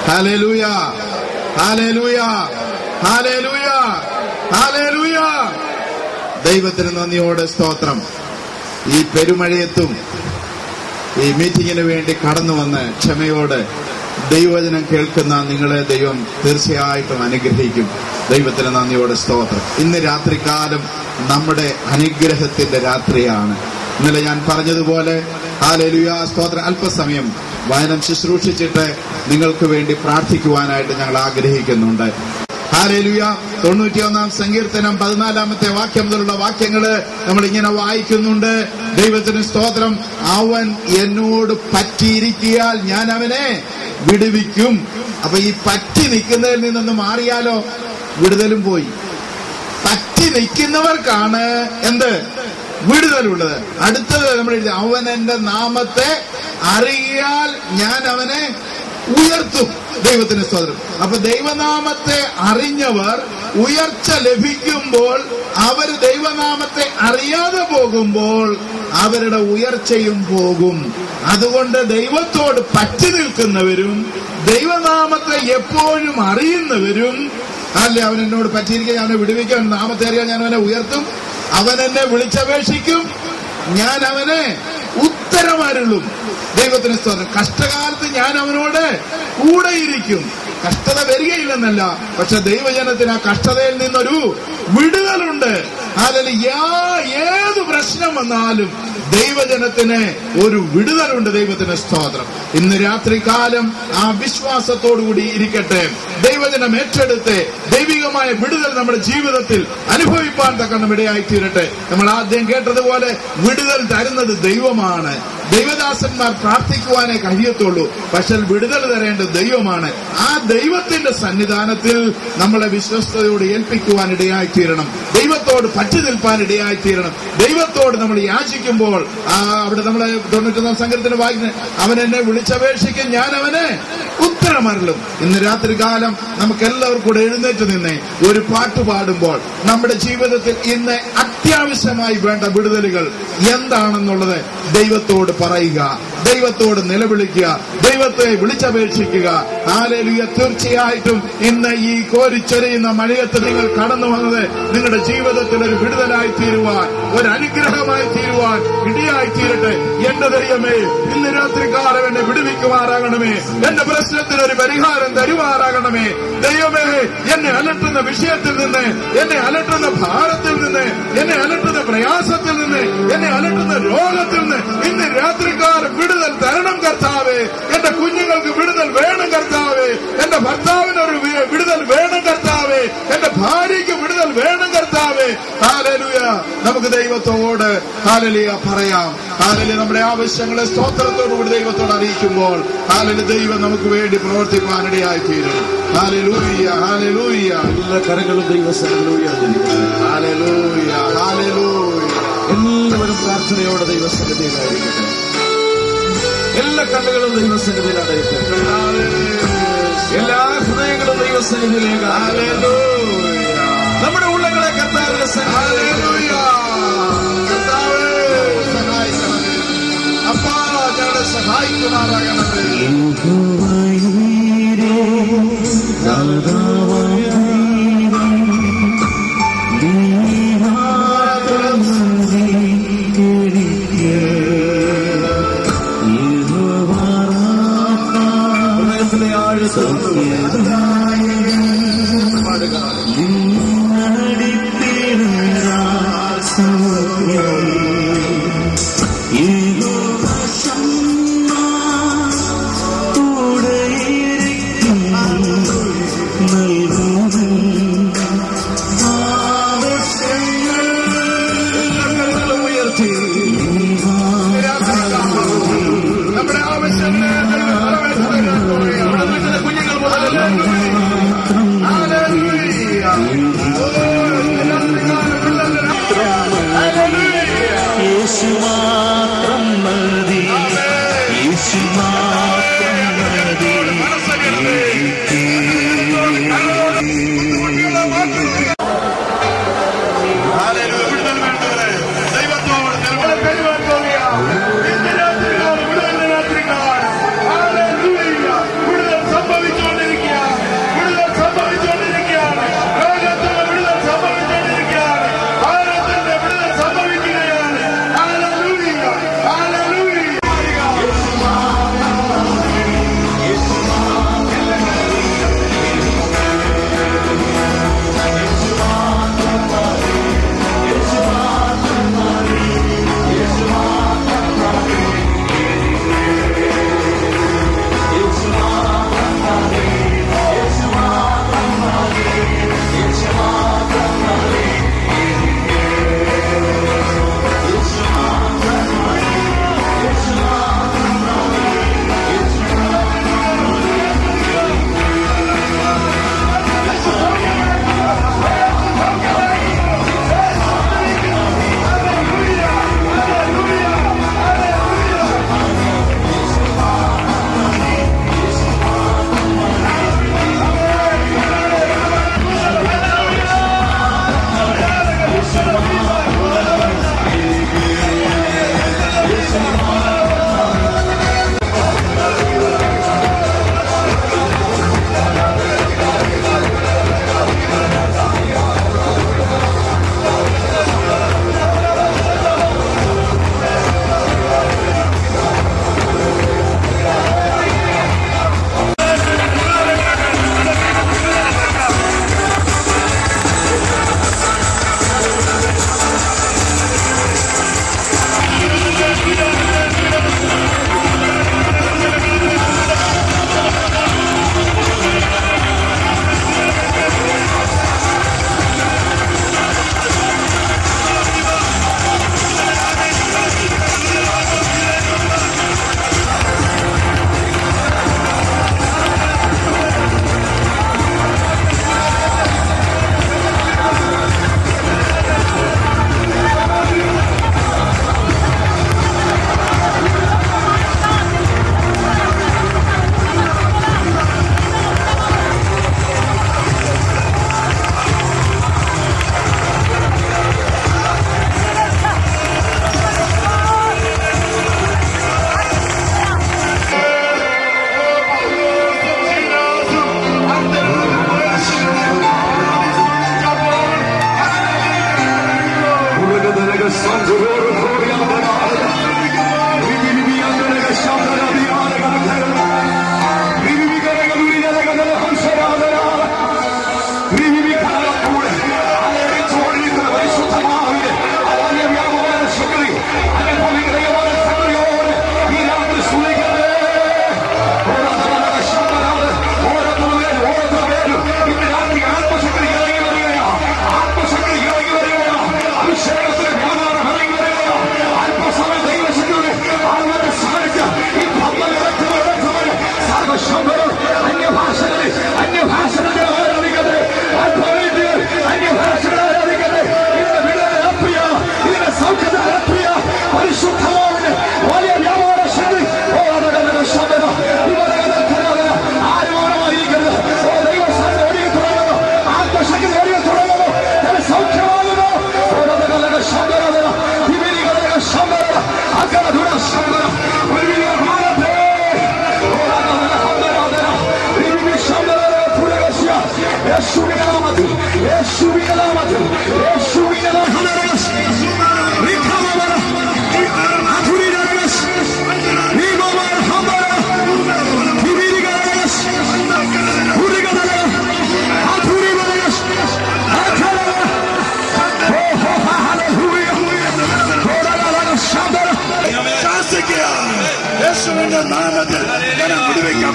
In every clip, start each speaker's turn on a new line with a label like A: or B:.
A: Hallelujah, hallelujah, hallelujah, hallelujah. ദൈവത്തിന് നന്ദിയോടെ സ്തോത്രം. ഈ പെരുമഴയത്തും ഈ മീറ്റിങ്ങിന് വേണ്ടി കടന്നു വന്ന് ക്ഷമയോടെ ദൈവവചനം കേൾക്കുന്ന നിങ്ങളെ ദൈവം തീർച്ചയായിട്ടും അനുഗ്രഹിക്കും. ദൈവത്തിന് നന്ദിയോടെ സ്തോത്രം. ഇന്ന് രാത്രികാലം നമ്മുടെ അനുഗ്രഹത്തിന്റെ രാത്രിയാണ്. ഇന്നലെ ഞാൻ പറഞ്ഞതുപോലെ ഹല്ലേലൂയ സ്തോത്രം, അല്പസമയം വചനം ശുശ്രൂഷിച്ചിട്ട് നിങ്ങൾക്ക് വേണ്ടി പ്രാർത്ഥിക്കുവാനായിട്ട് ഞങ്ങൾ ആഗ്രഹിക്കുന്നുണ്ട്. ഹല്ലേലൂയ. 91-ാം സങ്കീർത്തനം 14-ാമത്തെ വാക്യം മുതലുള്ള വാക്യങ്ങള് നമ്മൾ ഇങ്ങനെ വായിക്കുന്നുണ്ട്. ദൈവത്തിന് സ്തോത്രം. അവൻ എന്നോട് പറ്റിയിരിക്കിയാൽ ഞാൻ അവനെ വിടുവിക്കും. അപ്പൊ ഈ പറ്റി നിൽക്കുന്നതിൽ നിന്നൊന്ന് മാറിയാലോ വിടുതലും പോയി. പറ്റി നിൽക്കുന്നവർക്കാണ് എന്ത് വിടുതലുള്ളത്. അടുത്തത് നമ്മൾ എഴുതി, അവൻ എന്റെ നാമത്തെ അറിയാൽ ഞാൻ അവനെ ഉയർത്തും. ദൈവത്തിന് സ്തോത്രം. അപ്പൊ ദൈവനാമത്തെ അറിഞ്ഞവർ ഉയർച്ച ലഭിക്കുമ്പോൾ, അവർ ദൈവനാമത്തെ അറിയാതെ പോകുമ്പോൾ അവരുടെ ഉയർച്ചയും പോകും. അതുകൊണ്ട് ദൈവത്തോട് പറ്റി നിൽക്കുന്നവരും ദൈവനാമത്തെ എപ്പോഴും അറിയുന്നവരും, അല്ലെ അവൻ എന്നോട് പറ്റിയിരിക്കുക, ഞാൻ അവനെ വിടുവിക്കും, നാമത്തെ അറിയാൻ ഞാൻ അവനെ ഉയർത്തും, അവൻ എന്നെ വിളിച്ചപേക്ഷിക്കും, ഞാൻ അവനെ ഉത്തരമരുളും. ദൈവത്തിന് സ്തോത്രം. കഷ്ടകാലത്ത് ഞാൻ അവനോട് കൂടെയിരിക്കും. കഷ്ടത വരികയില്ലെന്നല്ല, പക്ഷെ ദൈവജനത്തിന് ആ കഷ്ടതയിൽ നിന്നൊരു വിടുതലുണ്ട്. അതിൽ ഏത് പ്രശ്നം വന്നാലും ദൈവജനത്തിന് ഒരു വിടുതലുണ്ട്. ദൈവത്തിന് സ്തോത്രം. ഇന്ന് രാത്രികാലം ആ വിശ്വാസത്തോടുകൂടി ഇരിക്കട്ടെ. ദൈവജനം ഏറ്റെടുത്ത് ദൈവികമായ വിടുതൽ നമ്മുടെ ജീവിതത്തിൽ അനുഭവിപ്പാൻ തക്കണം ഇടയായിത്തീരട്ടെ. നമ്മൾ ആദ്യം കേട്ടതുപോലെ വിടുതൽ തരുന്നത് ദൈവമാണ്. ദൈവദാസന്മാർ പ്രാർത്ഥിക്കുവാനേ കഴിയത്തുള്ളൂ, പക്ഷെ വിടുതൽ തരേണ്ടത് ദൈവമാണ്. ആ ദൈവത്തിന്റെ സന്നിധാനത്തിൽ നമ്മളെ വിശ്വസ്തയോട് ഏൽപ്പിക്കുവാൻ ഇടയായിത്തീരണം. ദൈവത്തോട് പറ്റി നിൽപ്പാൻ ഇടയായിത്തീരണം. ദൈവത്തോട് നമ്മൾ യാചിക്കുമ്പോൾ അവിടെ നമ്മളെ 91-ാം സങ്കീർത്തനം വായിക്കുന്നത്, അവൻ എന്നെ വിളിച്ചപേക്ഷിക്കും, ഞാൻ അവനെ ഉത്തരമരുളും. ഇന്ന് രാത്രികാലം നമുക്ക് എല്ലാവർക്കും കൂടെ എഴുന്നേറ്റ് നിന്ന് ഒരു പാട്ട് പാടുമ്പോൾ നമ്മുടെ ജീവിതത്തിൽ ഇന്ന് അത്യാവശ്യമായി വേണ്ട വിടുതലുകൾ എന്താണെന്നുള്ളത് ദൈവത്തോട് പറയുക, ദൈവത്തോട് നിലവിളിക്കുക, ദൈവത്തെ വിളിച്ചപേക്ഷിക്കുക. ഹല്ലേലൂയ. തീർച്ചയായിട്ടും ഇന്ന് ഈ കോരിച്ചൊരിയുന്ന മഴയത്ത് നിങ്ങൾ കടന്നു വന്നത് നിങ്ങളുടെ ജീവിതത്തിൽ ഒരു വിടുതലായി തീരുവാൻ, ഒരു അനുഗ്രഹമായി തീരുവാൻ ഇടയായി തീരട്ടെ. എന്റെ ദൈവമേ, ഇന്ന് രാത്രികാലം എന്നെ വിടുവിക്കുമാറാകണമേ. എന്റെ പ്രശ്നത്തിന് ഒരു പരിഹാരം തരുമാറാകണമേ. ദൈവമേ, എന്നെ അലട്ടുന്ന വിഷയത്തിൽ നിന്ന്, എന്നെ അലട്ടുന്ന ഭാരത്തിൽ നിന്ന്, എന്നെ അലട്ടുന്ന പ്രയാസത്തിൽ നിന്ന്, എന്നെ അലട്ടുന്ന രോഗത്തിൽ നിന്ന് ഇന്ന് രാത്രികാലം വിടുതൽ തരണം കർത്താവേ. എന്റെ കുഞ്ഞുങ്ങൾക്ക് വിടുതൽ വേണം കർത്താവേ. എന്റെ ഭർത്താവിന് ഒരു വിടുതൽ വേണം കർത്താവേ. എന്റെ ഭാര്യയ്ക്ക് വിടുതൽ വേണം കർത്താവേ. ഹല്ലേലൂയ. നമുക്ക് ദൈവത്തോട് ഹല്ലേലൂയ പറയാം. ഹല്ലേലൂയ. നമ്മുടെ ആവശ്യങ്ങളെ സ്തോത്രത്തോടുകൂടി ദൈവത്തോട് അറിയിക്കുമ്പോൾ ഹല്ലേലൂയ ദൈവം നമുക്ക് വേണ്ടി പ്രവർത്തിക്കാനിടയായി തീരും. Hallelujah, hallelujah. എല്ലാ കരങ്ങളും ദൈവസന്നിധിയിൽ ഉയർന്നിരിക്കുന്നു. Hallelujah, hallelujah. എല്ലാവരും പ്രാർത്ഥനയോടെ ദൈവസന്നിധിയിലായിരിക്കട്ടെ. എല്ലാ കണ്ണുകളും ദൈവസന്നിധിയിൽ അടയട്ടെ. എല്ലാ ഹൃദയങ്ങളും ദൈവസന്നിധിയിലേക്ക്. ഹല്ലേലൂയ. നമ്മുടെ ഉള്ളങ്ങളെ കർത്താവിന്റെ ഹല്ലേലൂയ. കർത്താവേ സഹായിക്കണമേ. അപ്പാ ഞങ്ങളെ സഹായിക്കുമാറാകണമേ.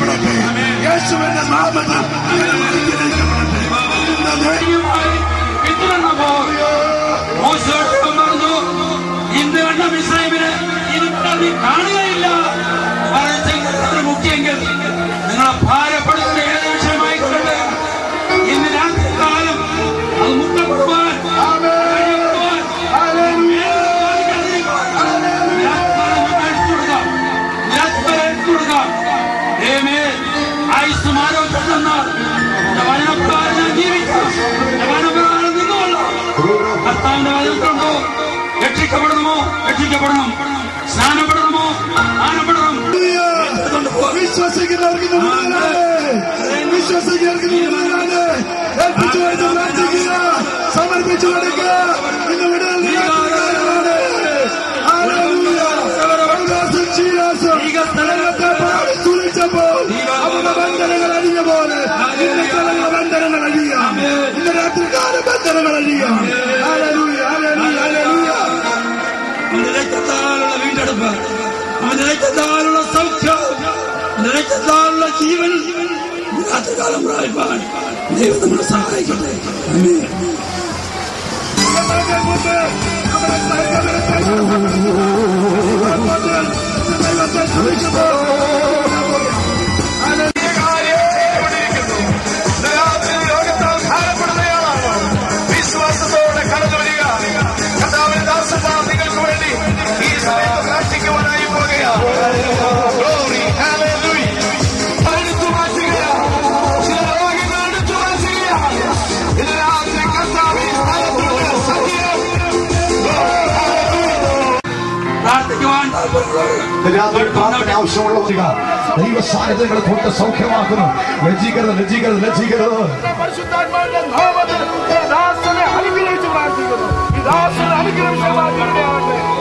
A: അനുഗ്രഹിക്കപ്പെടട്ടെ. യേശുവിന്റെ നാമത്തിൽ
B: ഇന്ന് കണ്ട മിസ്രൈമിനെ ഇനി കാണുകയില്ല. മുഖ്യെങ്കിൽ നിങ്ങളെ ഭാരപ്പെടുത്തുന്ന ഏത് വിഷയമായിക്കൊണ്ട് ഇന്ന് രാത്രി കാലം അത് മുട്ടപ്പെടുവാൻ കർത്താവിന്റെ വചനത്തിലുണ്ടോ? രക്ഷിക്കപ്പെടണമോ? രക്ഷിക്കപ്പെടണം. സ്നാനപ്പെടണമോ? സ്നാനപ്പെടണം.
A: വിശ്വസിക്കുന്നവർക്ക് സമർപ്പിച്ചു കൊടുക്കുക. തുളിച്ചപ്പോൾ അവരുടെ ബന്ധനങ്ങൾ അഴിഞ്ഞ പോലെ ബന്ധനങ്ങൾ അഴിയാം. ഇന്ന് രാത്രികാല ബന്ധനങ്ങൾ അഴിയാം.
B: അവന്റെ രക്തത്താലുള്ള വീണ്ടെടുപ്പ്, അവന്റെ രക്തത്താലുള്ള സൗഖ്യം, അവന്റെ രക്തത്താലുള്ള ജീവൻ രാത്രികാലം പ്രാപിപ്പാൻ ദൈവം നമ്മളെ സഹായിക്കട്ടെ.
C: വിശ്വാസത്തോടെ കടന്നു വരിക. കർത്താവിന്റെ ദാസന്മാർ നിങ്ങൾക്ക് വേണ്ടി ഈ സമയത്ത് പ്രാർത്ഥിക്കുവാനായി പോകുകയാണ്. എടുത്തു മാറ്റുകയാണ്. ചില രോഗങ്ങൾ എടുത്തു മാറ്റുകയാണ്. ഇത് രാത്രി കർത്താവ് ഈ സ്ഥലത്തുണ്ട്. സത്യം
B: പ്രാർത്ഥിക്കുവാൻ
D: ആവശ്യമുള്ള ദൈവ സാന്നിധ്യങ്ങളെ തൊട്ട് സൗഖ്യമാക്കുന്നു. ലജ്ജിക്കരുത്, ലജ്ജിക്കരുത്, ലജ്ജിക്കരുത്.
E: പരിശുദ്ധാത്മാവിന്റെ നാമത്തിൽ ദാസനെ അനുഗ്രഹിച്ച് പ്രാർത്ഥിക്കുന്നു. ഈ ദാസനെ അനുഗ്രഹിച്ചമാകട്ടെ.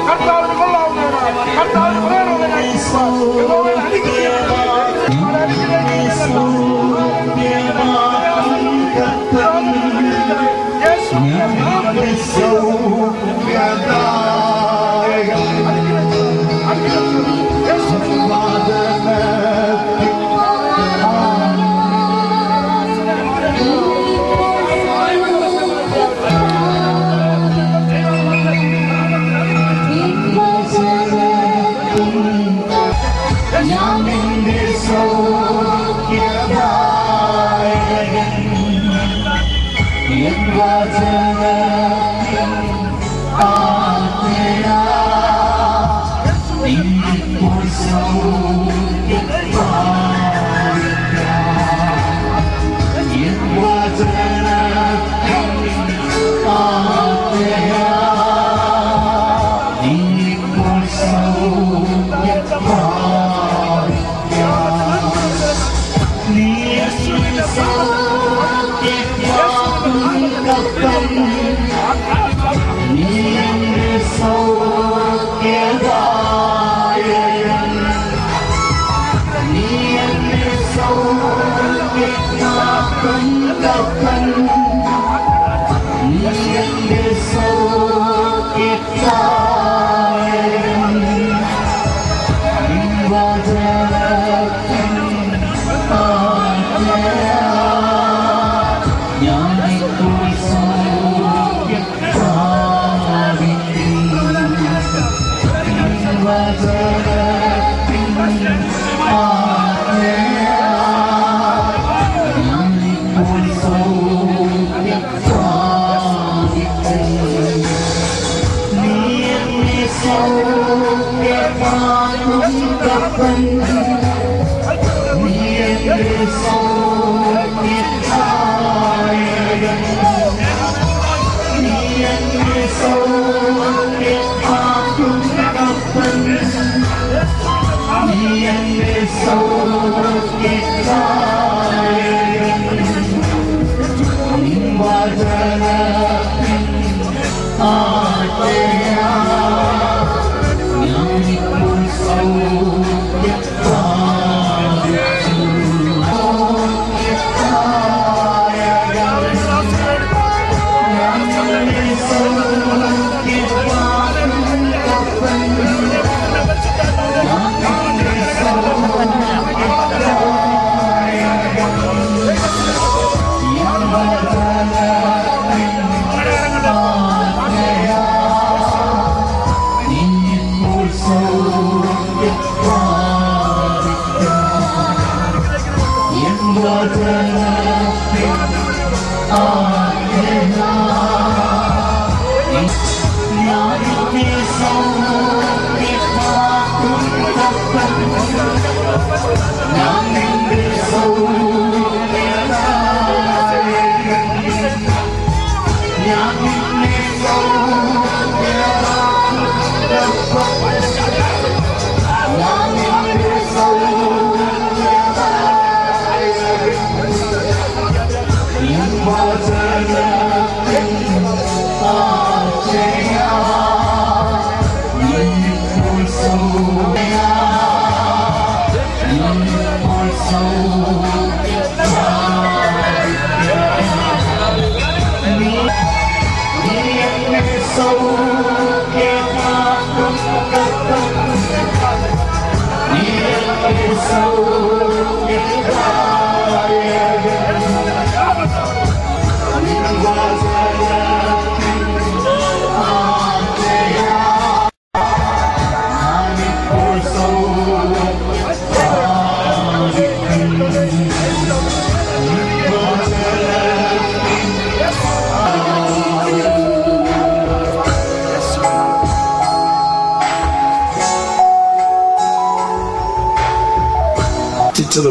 E: കർത്താവിന് കൊള്ളാവുന്നവനാണ്, കർത്താവിന് പ്രേരണനായി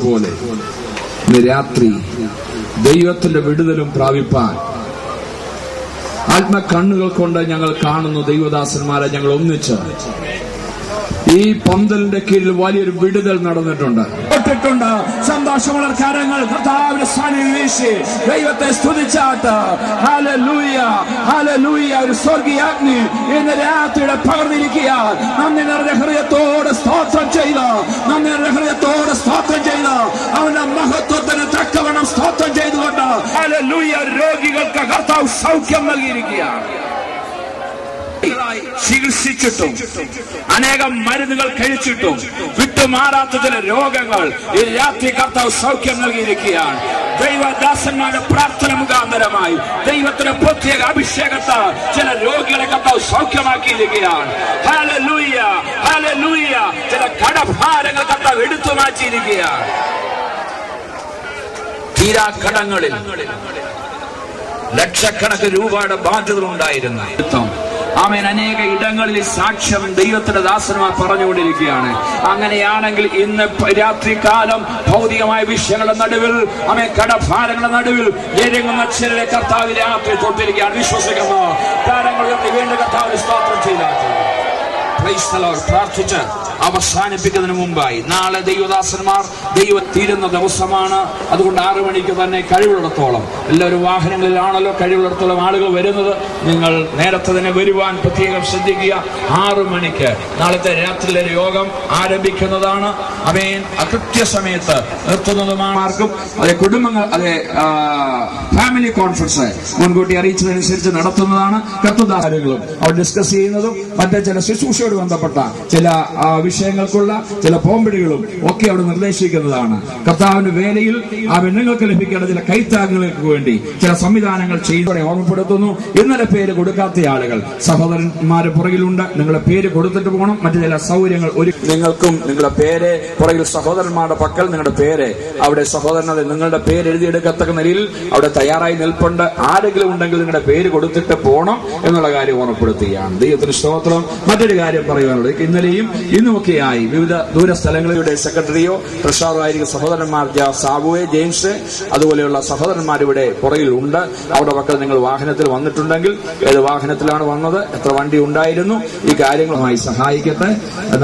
F: പോലെ ഇന്ന് രാത്രി ദൈവത്തിന്റെ വിടുതലും പ്രാപിപ്പാൻ ആത്മകണ്ണുകൾ കൊണ്ട് ഞങ്ങൾ കാണുന്നു. ദൈവദാസന്മാരെ ഞങ്ങൾ ഒന്നിച്ച് ഈ പന്തലിന്റെ കീഴിൽ വലിയൊരു വിടുതൽ നടന്നിട്ടുണ്ട്. സന്തോഷമുള്ള കരങ്ങൾ കർത്താവിന്റെ സാന്നിധ്യം വീശി ദൈവത്തെ സ്തുതിച്ചാട്ട് ഹല്ലേലൂയ ഹല്ലേലൂയ. ഒരു സ്വർഗീയാഗ്നി ഇന്ന് രാത്രിയുടെ പകർന്നിരിക്കുക. നന്ദി നിറഞ്ഞ ഹൃദയത്തോടെ സ്തോത്രം ചെയ്ത് നന്ദി നിറഞ്ഞ ഹൃദയത്തോടെ സ്തോത്രം ചെയ്ത് അവന്റെ മഹത്വത്തിന് തക്കവണ്ണം സ്തോത്രം ചെയ്തുകൊണ്ട് ഹല്ലേലൂയ. രോഗികൾക്ക് കർത്താവ് സൗഖ്യം നൽകിയിരിക്കുകയാണ്. ചികിത്സിച്ചിട്ടും അനേകം മരുന്നുകൾ കഴിച്ചിട്ടും വിട്ടുമാറാത്ത ചില രോഗങ്ങൾ ഈ രാത്രി കർത്താവ് സൗഖ്യം നൽകിയിരിക്കുകയാണ്. ദൈവദാസന്മാരുടെ പ്രാർത്ഥന മുഖാന്തരമായി ദൈവത്തിന്റെ പ്രത്യേക അഭിഷേകത്താൽ ചില രോഗികളെ കർത്താവ് സൗഖ്യമാക്കിയിരിക്കുകയാണ്. Hallelujah hallelujah. ചില കടഭാരങ്ങൾ കർത്താവ് എടുത്തു മാറ്റിയിരിക്കുകയാണ്. തീരാ കടങ്ങളിൽ ലക്ഷക്കണക്കിന് രൂപയുടെ ബാധ്യതകൾ ഉണ്ടായിരുന്നു. ആമേൻ. അനേക ഇടങ്ങളിൽ സാക്ഷ്യം ദൈവത്തിന്റെ ദാസന്മാർ പറഞ്ഞുകൊണ്ടിരിക്കുകയാണ്. അങ്ങനെയാണെങ്കിൽ ഇന്ന് രാത്രികാലം ഭൗതികമായ വിഷയങ്ങളുടെ നടുവിൽ കടഭാരങ്ങളുടെ നടുവിൽ ഞെരുങ്ങുന്ന ചിലരെ കർത്താവ് രാത്രി തൊട്ടിരിക്കുകയാണ്. വിശ്വസിക്കുന്നു. താരങ്ങൾ വീണ്ടും കർത്താവിന് സ്തോത്രം ചെയ്താൽ പ്രാർത്ഥിച്ച് അവസാനിപ്പിക്കുന്നതിന് മുമ്പായി നാളെ ദൈവദാസന്മാർ ദൈവം തീരുന്ന ദിവസമാണ്. അതുകൊണ്ട് 6 മണിക്ക് തന്നെ കഴിവുള്ളിടത്തോളം എല്ലാവരും വാഹനങ്ങളിലാണല്ലോ കഴിവുള്ളിടത്തോളം ആളുകൾ വരുന്നത്. നിങ്ങൾ നേരത്തെ തന്നെ വരുവാൻ പ്രത്യേകം ശ്രദ്ധിക്കുക. 6 മണിക്ക് നാളത്തെ രാത്രിയിലെ യോഗം ആരംഭിക്കുന്നതാണ്. അവൻ കൃത്യസമയത്ത് നിർത്തുന്നതുമാർക്കും അതെ കുടുംബങ്ങൾ അതെ ഫാമിലി കോൺഫറൻസ് മുൻകൂട്ടി അറിയിച്ചതനുസരിച്ച് നടത്തുന്നതാണ്. കർത്തൃദാസങ്ങളും അവർ ഡിസ്കസ് ചെയ്യുന്നതും മറ്റേ ചില ശുശ്രൂഷയോട് ബന്ധപ്പെട്ട ചില വിഷയങ്ങൾക്കുള്ള ചില പോംപിടികളും ഒക്കെ അവിടെ നിർദ്ദേശിക്കുന്നതാണ്. കർത്താവിന്റെ വേലയിൽ നിങ്ങൾക്ക് ലഭിക്കേണ്ട ചില കൈത്താങ്ങുകൾക്ക് വേണ്ടി ചില സംവിധാനങ്ങൾ ചെയ്തോടെ ഓർമ്മപ്പെടുത്തുന്നു. ഇന്നലെ പേര് കൊടുക്കാത്ത ആളുകൾ സഹോദരന്മാര് പുറകിലുണ്ട്. നിങ്ങളുടെ പേര് കൊടുത്തിട്ട് പോകണം. മറ്റു ചില സൗകര്യങ്ങൾ നിങ്ങൾക്കും നിങ്ങളുടെ പേര് പുറകിൽ സഹോദരന്മാരുടെ പക്കൽ നിങ്ങളുടെ പേര് അവിടെ സഹോദരനെ നിങ്ങളുടെ പേര് എഴുതിയെടുക്കത്തക്ക നിലയിൽ അവിടെ തയ്യാറായി നിൽപ്പുണ്ട്. ആരെങ്കിലും ഉണ്ടെങ്കിൽ നിങ്ങളുടെ പേര് കൊടുത്തിട്ട് പോകണം എന്നുള്ള കാര്യം ഓർമ്മപ്പെടുത്തുകയാണ്. ദൈവത്തിന് സ്തോത്രം. മറ്റൊരു കാര്യം പറയുവാനുള്ളത്, ഇന്നലെയും ഇന്നുമൊക്കെയായി വിവിധ ദൂര സ്ഥലങ്ങളിലൂടെ സെക്രട്ടറിയോ ട്രഷറോ ആയിരിക്കും സഹോദരന്മാർ സാബുവെ ജെയിംസ് അതുപോലെയുള്ള സഹോദരന്മാർ ഇവിടെ പുറകിൽ ഉണ്ട്. അവിടെ പക്കൽ നിങ്ങൾ വാഹനത്തിൽ വന്നിട്ടുണ്ടെങ്കിൽ ഏത് വാഹനത്തിലാണ് വന്നത്, എത്ര വണ്ടി ഉണ്ടായിരുന്നു, ഈ കാര്യങ്ങളുമായി സഹായിക്കട്ടെ.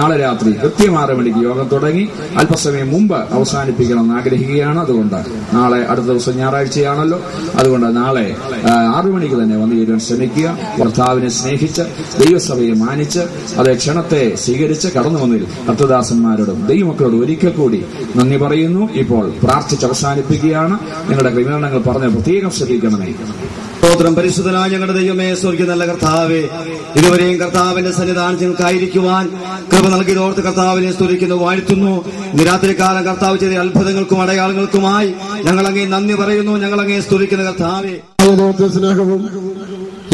F: നാളെ രാത്രി കൃത്യം 6 മണിക്ക് യോഗം തുടങ്ങി അല്പസമയം മുമ്പ് അവസാനിപ്പിക്കണമെന്ന് ആഗ്രഹിക്കുകയാണ്. അതുകൊണ്ട് നാളെ അടുത്ത ദിവസം ഞായറാഴ്ചയാണല്ലോ. അതുകൊണ്ട് നാളെ 6 മണിക്ക് തന്നെ വന്നു ചേരുവാൻ ശ്രമിക്കുക. കർത്താവിനെ സ്നേഹിച്ച് ദൈവസഭയെ മാനിച്ച് അതേ ക്ഷണത്തെ സ്വീകരിച്ച് കടന്നു വന്നതിൽ കർത്തൃദാസന്മാരോടും ദൈവമക്കളോടും ഒരിക്കൽ കൂടി നന്ദി പറയുന്നു. ഇപ്പോൾ പ്രാർത്ഥിച്ച് അവസാനിപ്പിക്കുകയാണ്. നിങ്ങളുടെ ക്രമീകരണങ്ങൾ പറഞ്ഞ് പ്രത്യേകം ശ്രദ്ധിക്കണമേ.
G: സ്തോത്രം. പരിശുദ്ധനായ ഞങ്ങളുടെ ദൈവമേ, സ്വർഗ്ഗീയ നല്ല കർത്താവേ, ഇതുവരെയും കർത്താവിന്റെ സന്നിധാനത്തിൽ ഞങ്ങൾക്കായിരിക്കുവാൻ കൃപ നൽകിയതോർത്ത് കർത്താവിനെ സ്തുതിക്കുന്നു, വാഴ്ത്തുന്നു. രാത്രികാലം കർത്താവ് ചെയ്ത അത്ഭുതങ്ങൾക്കും അടയാളങ്ങൾക്കുമായി ഞങ്ങൾ അങ്ങേ നന്ദി പറയുന്നു. ഞങ്ങൾ അങ്ങേ സ്തുതിക്കുന്ന കർത്താവേ,
H: സ്നേഹവും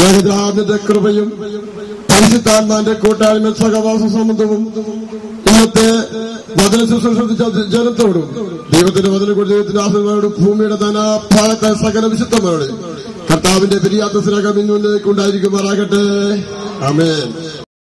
H: ഏകജാതന്റെ കൃപയും പരിശുദ്ധാത്മാന്റെ കൂട്ടായ്മ സഹവാസ സംബന്ധവും ഇന്നത്തെ വചന ശുശ്രൂഷിച്ച ജനത്തോടും ദൈവത്തിന്റെ വചനം കൊണ്ട് ദൈവത്തിന്റെ ആസനങ്ങളോടും ഭൂമിയുടെ ധനാഭാഗത്തെ സകല വിശുദ്ധമാരോട് കർത്താവിന്റെ പിരിയാത്ത സ്നേഹം ഇന്നുണ്ടായിരിക്കുമാറാകട്ടെ. ആമേൻ.